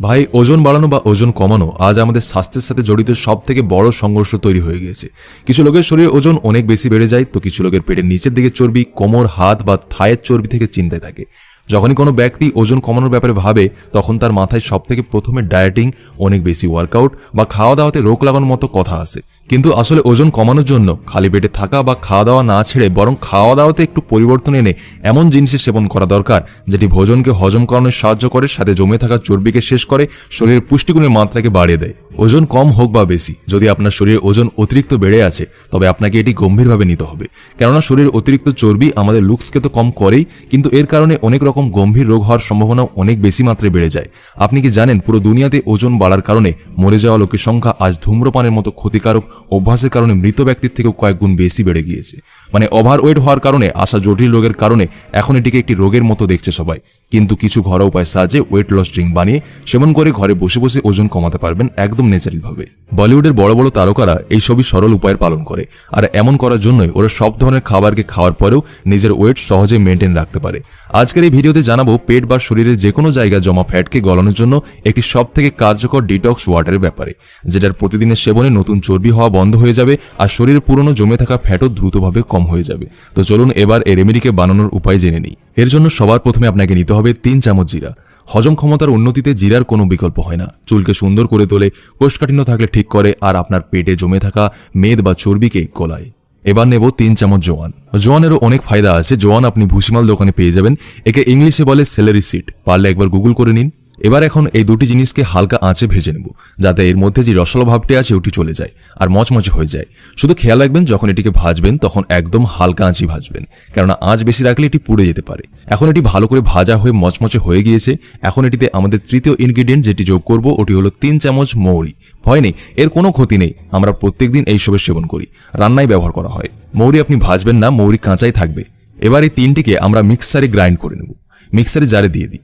ভাই ওজন বাড়ানো বা ওজন কমানো আজ আমাদের স্বাস্থ্যের সাথে জড়িত সবথেকে বড় সংঘর্ষ তৈরি হয়ে গিয়েছে। কিছু লোকের শরীরে ওজন অনেক বেশি বেড়ে যায়, তো কিছু লোকের পেটের নিচের দিকে চর্বি, কোমর, হাত বা থায়ের চর্বি থেকে চিন্তায় থাকে। যখনই কোনো ব্যক্তি ওজন কমানোর ব্যাপারে ভাবে, তখন তার মাথায় সবথেকে প্রথমে ডায়েটিং, অনেক বেশি ওয়ার্কআউট বা খাওয়া দাওয়াতে রোগ লাগানোর মতো কথা আসে। কিন্তু আসলে ওজন কমানোর জন্য খালি পেটে থাকা বা খাওয়া দাওয়া না ছেড়ে বরং খাওয়া দাওয়াতে একটু পরিবর্তন এনে এমন জিনিসের সেবন করা দরকার যেটি ভোজনকে হজম করানোর সাহায্য করে, সাথে জমে থাকা চর্বিকে শেষ করে, শরীরের পুষ্টিগুণের মাত্রাকে বাড়িয়ে দেয়। ওজন কম হোক বা বেশি, যদি আপনার শরীরে ওজন অতিরিক্ত বেড়ে আছে তবে আপনাকে এটি গম্ভীরভাবে নিতে হবে। কেননা শরীরের অতিরিক্ত চর্বি আমাদের লুকসকে তো কম করেই, কিন্তু এর কারণে অনেক রকম গম্ভীর রোগ হওয়ার সম্ভাবনা অনেক বেশি মাত্রায় বেড়ে যায়। আপনি কি জানেন, পুরো দুনিয়াতে ওজন বাড়ার কারণে মরে যাওয়া লোকের সংখ্যা আজ ধূম্রপানের মতো ক্ষতিকারক অভ্যাসের কারণে মৃত ব্যক্তির থেকেও কয়েক গুণ বেশি বেড়ে গিয়েছে। মানে ওভারওয়েট হওয়ার কারণে আসা জটিল রোগের কারণে এখন এটিকে একটি রোগের মতো দেখছে সবাই। কিন্তু কিছু ঘরোয়া উপায়ের সাহায্যে ওয়েট লস ড্রিঙ্ক বানিয়ে সেবন করে ঘরে বসে বসে ওজন কমাতে পারবেন একদম ন্যাচারালভাবে। বলিউডের বড় বড় তারকারা এই সবই সরল উপায়ের পালন করে, আর এমন করার জন্যই ওরা সব ধরনের খাবারকে খাওয়ার পরেও নিজের ওয়েট সহজে মেনটেন রাখতে পারে। আজকের এই ভিডিওতে জানাবো পেট বা শরীরের যে কোনো জায়গায় জমা ফ্যাটকে গলানোর জন্য একটি সবথেকে কার্যকর ডিটক্স ওয়াটারের ব্যাপারে, যেটার প্রতিদিনের সেবনে নতুন চর্বি হওয়া বন্ধ হয়ে যাবে আর শরীরের পুরনো জমে থাকা ফ্যাটও দ্রুতভাবে কম হয়ে যাবে। তো চলুন এবার এই রেমেডিকে বানানোর উপায় জেনে নিই। এর জন্য সবার প্রথমে আপনাকে নিতে হবে 3 চামচ জিরা। হজম ক্ষমতার উন্নতিতে জিরার কোনো বিকল্প হয় না। চুলকে সুন্দর করে তোলে, কোষ্ঠকাঠিন্য থাকলে ঠিক করে, আর আপনার পেটে জমে থাকা মেদ বা চর্বিকে গলায়। এবার নেব 3 চামচ জোয়ান। জোয়ানেরও অনেক ফায়দা আছে। জোয়ান আপনি ভুসিমাল দোকানে পেয়ে যাবেন। একে ইংলিশে বলে সেলেরি সিড, পারলে একবার গুগল করে নিন। এবার এখন এই দুটি জিনিসকে হালকা আঁচে ভেজে নেব, যাতে এর মধ্যে যে রসালো ভাবটি আছে ওটি চলে যায় আর মচমচে হয়ে যায়। শুধু খেয়াল রাখবেন, যখন এটিকে ভাজবেন তখন একদম হালকা আঁচে ভাজবেন, কেননা আঁচ বেশি রাখলে এটি পুড়ে যেতে পারে। এখন এটি ভালো করে ভাজা হয়ে মচমচে হয়ে গিয়েছে। এখন এটিতে আমাদের তৃতীয় ইনগ্রিডিয়েন্ট যেটি যোগ করব ওটি হলো 3 চামচ মৌরি। ভয় নেই, এর কোনো ক্ষতি নেই। আমরা প্রত্যেকদিন এইসবের সেবন করি, রান্নায় ব্যবহার করা হয়। মৌরি আপনি ভাজবেন না, মৌরি কাঁচাই থাকবে। এবার এই তিনটিকে আমরা মিক্সারে গ্রাইন্ড করে নেব। মিক্সারে জারে দিয়ে দিই।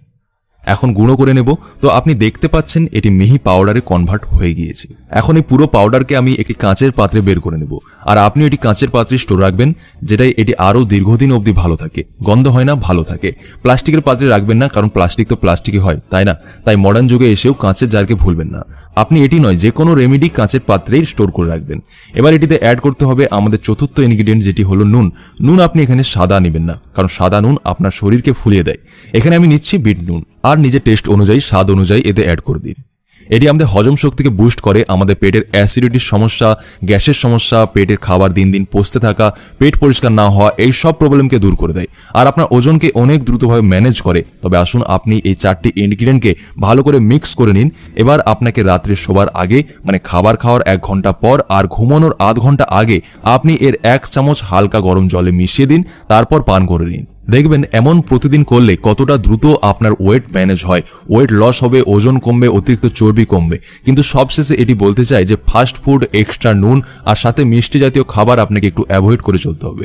এখন গুঁড়ো করে নেব। তো আপনি দেখতে পাচ্ছেন এটি মিহি পাউডারে কনভার্ট হয়ে গিয়েছে। এখন এই পুরো পাউডারকে আমি একটি কাঁচের পাত্রে বের করে নেব, আর আপনি এটি কাঁচের পাত্রে স্টোর রাখবেন, যেটাই এটি আরও দীর্ঘদিন অবধি ভালো থাকে, গন্ধ হয় না, ভালো থাকে। প্লাস্টিকের পাত্রে রাখবেন না, কারণ প্লাস্টিক তো প্লাস্টিকই হয়, তাই না? তাই মডার্ন যুগে এসেও কাঁচের জারকে ভুলবেন না। আপনি এটি নয়, যে কোনো রেমেডি কাঁচের পাত্রেই স্টোর করে রাখবেন। এবার এটিতে অ্যাড করতে হবে আমাদের চতুর্থ ইনগ্রিডিয়েন্ট, যেটি হলো নুন। নুন আপনি এখানে সাদা নেবেন না, কারণ সাদা নুন আপনার শরীরকে ফুলিয়ে দেয়। এখানে আমি নিচ্ছি বিট নুন, আর নিজের টেস্ট অনুযায়ী, স্বাদ অনুযায়ী এতে অ্যাড করে দিন। এটি আমাদের হজম শক্তিকে বুস্ট করে, আমাদের পেটের অ্যাসিডিটির সমস্যা, গ্যাসের সমস্যা, পেটের খাবার দিন দিন পচতে থাকা, পেট পরিষ্কার না হওয়া, এই সব প্রবলেমকে দূর করে দেয়, আর আপনার ওজনকে অনেক দ্রুতভাবে ম্যানেজ করে। তবে আসুন আপনি এই 4টি ইনগ্রিডিয়েন্টকে ভালো করে মিক্স করে নিন। এবার আপনাকে রাত্রে শোবার আগে, মানে খাবার খাওয়ার 1 ঘন্টা পর আর ঘুমানোর আধ ঘন্টা আগে আপনি এর 1 চামচ হালকা গরম জলে মিশিয়ে দিন, তারপর পান করে নিন। দেখবেন এমন প্রতিদিন করলে কতটা দ্রুত আপনার ওয়েট ম্যানেজ হয়, ওয়েট লস হবে, ওজন কমবে, অতিরিক্ত চর্বি কমবে। কিন্তু সবশেষে এটি বলতে চাই যে ফাস্ট ফুড, এক্সট্রা নুন আর সাথে মিষ্টি জাতীয় খাবার আপনাকে একটু অ্যাভয়েড করে চলতে হবে।